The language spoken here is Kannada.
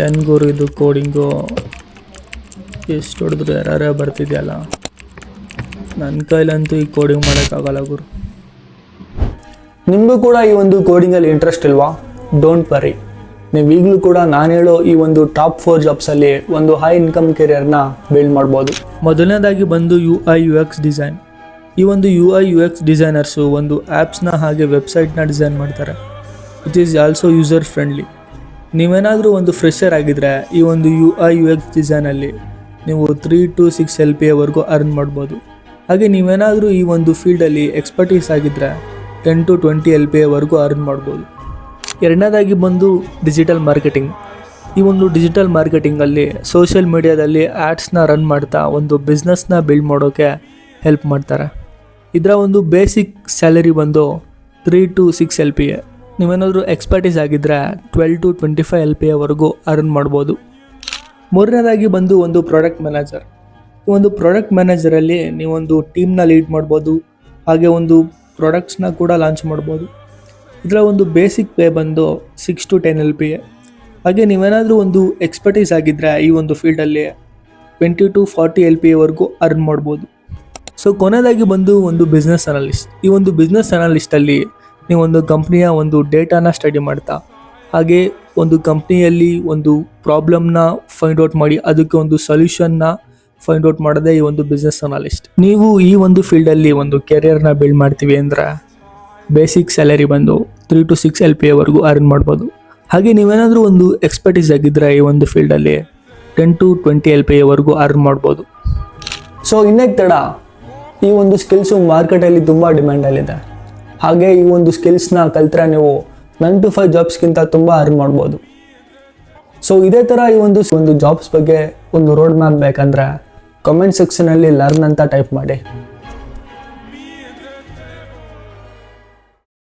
ಏನು ಗುರು ಇದು ಕೋಡಿಂಗು ಎಷ್ಟು ಹೊಡೆದ್ರು ಯಾರ್ಯಾರ ಬರ್ತಿದೆಯಲ್ಲ. ನನ್ನ ಕೈಲಂತೂ ಈ ಕೋಡಿಂಗ್ ಮಾಡೋಕ್ಕಾಗಲ್ಲ ಗುರು. ನಿಮಗೂ ಕೂಡ ಈ ಒಂದು ಕೋಡಿಂಗಲ್ಲಿ ಇಂಟ್ರೆಸ್ಟ್ ಇಲ್ವಾ? ಡೋಂಟ್ ವರಿ, ನೀವು ಈಗಲೂ ಕೂಡ ನಾನು ಹೇಳೋ ಈ ಒಂದು ಟಾಪ್ 4 ಜಾಬ್ಸಲ್ಲಿ ಒಂದು ಹೈ ಇನ್ಕಮ್ ಕೆರಿಯರ್ನ ಬಿಲ್ಡ್ ಮಾಡ್ಬೋದು. ಮೊದಲನೇದಾಗಿ ಬಂದು UI/UX ಡಿಸೈನ್. ಈ ಒಂದು UI/UX ಡಿಸೈನರ್ಸು ಒಂದು ಆ್ಯಪ್ಸ್ನ ಹಾಗೆ ವೆಬ್ಸೈಟ್ನ ಡಿಸೈನ್ ಮಾಡ್ತಾರೆ. It is also user friendly. ನೀವೇನಾದರೂ ಒಂದು ಫ್ರೆಷರ್ ಆಗಿದ್ದರೆ ಈ ಒಂದು UI/UX ಡಿಸೈನಲ್ಲಿ ನೀವು 3 to 6 LPAವರೆಗೂ ಅರ್ನ್ ಮಾಡ್ಬೋದು. ಹಾಗೆ ನೀವೇನಾದರೂ ಈ ಒಂದು ಫೀಲ್ಡಲ್ಲಿ ಎಕ್ಸ್ಪರ್ಟೀಸ್ ಆಗಿದ್ದರೆ 10 to 20 LPAವರೆಗೂ ಅರ್ನ್ ಮಾಡ್ಬೋದು. ಎರಡನೇದಾಗಿ ಬಂದು ಡಿಜಿಟಲ್ ಮಾರ್ಕೆಟಿಂಗ್. ಈ ಒಂದು ಡಿಜಿಟಲ್ ಮಾರ್ಕೆಟಿಂಗಲ್ಲಿ ಸೋಷಿಯಲ್ ಮೀಡಿಯಾದಲ್ಲಿ ಆ್ಯಡ್ಸ್ನ ರನ್ ಮಾಡ್ತಾ ಒಂದು ಬಿಸ್ನೆಸ್ನ ಬಿಲ್ಡ್ ಮಾಡೋಕ್ಕೆ ಹೆಲ್ಪ್ ಮಾಡ್ತಾರೆ. ಇದರ ಒಂದು ಬೇಸಿಕ್ ಸ್ಯಾಲರಿ ಬಂದು 3 to 6 LPA. ನೀವೇನಾದರೂ ಎಕ್ಸ್ಪರ್ಟೀಸ್ ಆಗಿದ್ದರೆ 12 to 25 LPAವರೆಗೂ ಅರ್ನ್ ಮಾಡ್ಬೋದು. ಮೂರನೇದಾಗಿ ಬಂದು ಒಂದು ಪ್ರಾಡಕ್ಟ್ ಮ್ಯಾನೇಜರ್. ಈ ಒಂದು ಪ್ರಾಡಕ್ಟ್ ಮ್ಯಾನೇಜರಲ್ಲಿ ನೀವೊಂದು ಟೀಮ್ನ ಲೀಡ್ ಮಾಡ್ಬೋದು, ಹಾಗೆ ಒಂದು ಪ್ರಾಡಕ್ಟ್ಸ್ನ ಕೂಡ ಲಾಂಚ್ ಮಾಡ್ಬೋದು. ಇದರ ಒಂದು ಬೇಸಿಕ್ ಪೇ ಬಂದು 6 to 10 LPA. ಹಾಗೆ ನೀವೇನಾದರೂ ಒಂದು ಎಕ್ಸ್ಪರ್ಟೀಸ್ ಆಗಿದ್ದರೆ ಈ ಒಂದು ಫೀಲ್ಡಲ್ಲಿ 20 to 40 LPAವರೆಗೂ ಅರ್ನ್ ಮಾಡ್ಬೋದು. ಸೊ ಕೊನೆಯದಾಗಿ ಬಂದು ಒಂದು ಬಿಸ್ನೆಸ್ ಅನಲಿಸ್ಟ್. ಈ ಒಂದು ಬಿಸ್ನೆಸ್ ಅನಲಿಸ್ಟಲ್ಲಿ ನೀವೊಂದು ಕಂಪ್ನಿಯ ಒಂದು ಡೇಟಾನ ಸ್ಟಡಿ ಮಾಡ್ತಾ, ಹಾಗೆ ಒಂದು ಕಂಪ್ನಿಯಲ್ಲಿ ಒಂದು ಪ್ರಾಬ್ಲಮ್ನ ಫೈಂಡ್ ಔಟ್ ಮಾಡಿ ಅದಕ್ಕೆ ಒಂದು ಸೊಲ್ಯೂಷನ್ನ ಫೈಂಡ್ ಔಟ್ ಮಾಡೋದೇ ಈ ಒಂದು ಬಿಸ್ನೆಸ್ ಅನಾಲಿಸ್ಟ್. ನೀವು ಈ ಒಂದು ಫೀಲ್ಡಲ್ಲಿ ಒಂದು ಕೆರಿಯರ್ನ ಬಿಲ್ಡ್ ಮಾಡ್ತೀವಿ ಅಂದರೆ ಬೇಸಿಕ್ ಸ್ಯಾಲರಿ ಬಂದು 3 to 6 LPAವರೆಗೂ ಅರ್ನ್ ಮಾಡ್ಬೋದು. ಹಾಗೆ ನೀವೇನಾದರೂ ಒಂದು ಎಕ್ಸ್ಪರ್ಟೀಸ್ ಆಗಿದ್ದರೆ ಈ ಒಂದು ಫೀಲ್ಡಲ್ಲಿ 10 to 20 LPAವರೆಗೂ ಅರ್ನ್ ಮಾಡ್ಬೋದು. ಸೊ ಇನ್ನೇನು ತಡ, ಈ ಒಂದು ಸ್ಕಿಲ್ಸು ಮಾರ್ಕೆಟಲ್ಲಿ ತುಂಬ ಡಿಮ್ಯಾಂಡಲ್ಲಿದೆ. ಹಾಗೆ ಈ ಒಂದು ಸ್ಕಿಲ್ಸ್ನ ಕಲ್ತ್ರೆ ನೀವು 9 to 5 ಜಾಬ್ಸ್ಗಿಂತ ತುಂಬ ಅರ್ನ್ ಮಾಡ್ಬೋದು. ಸೊ ಇದೇ ಥರ ಈ ಒಂದು ಜಾಬ್ಸ್ ಬಗ್ಗೆ ಒಂದು ರೋಡ್ ಮ್ಯಾಪ್ ಬೇಕಂದರೆ ಕಮೆಂಟ್ ಸೆಕ್ಷನಲ್ಲಿ ಲರ್ನ್ ಅಂತ ಟೈಪ್ ಮಾಡಿ.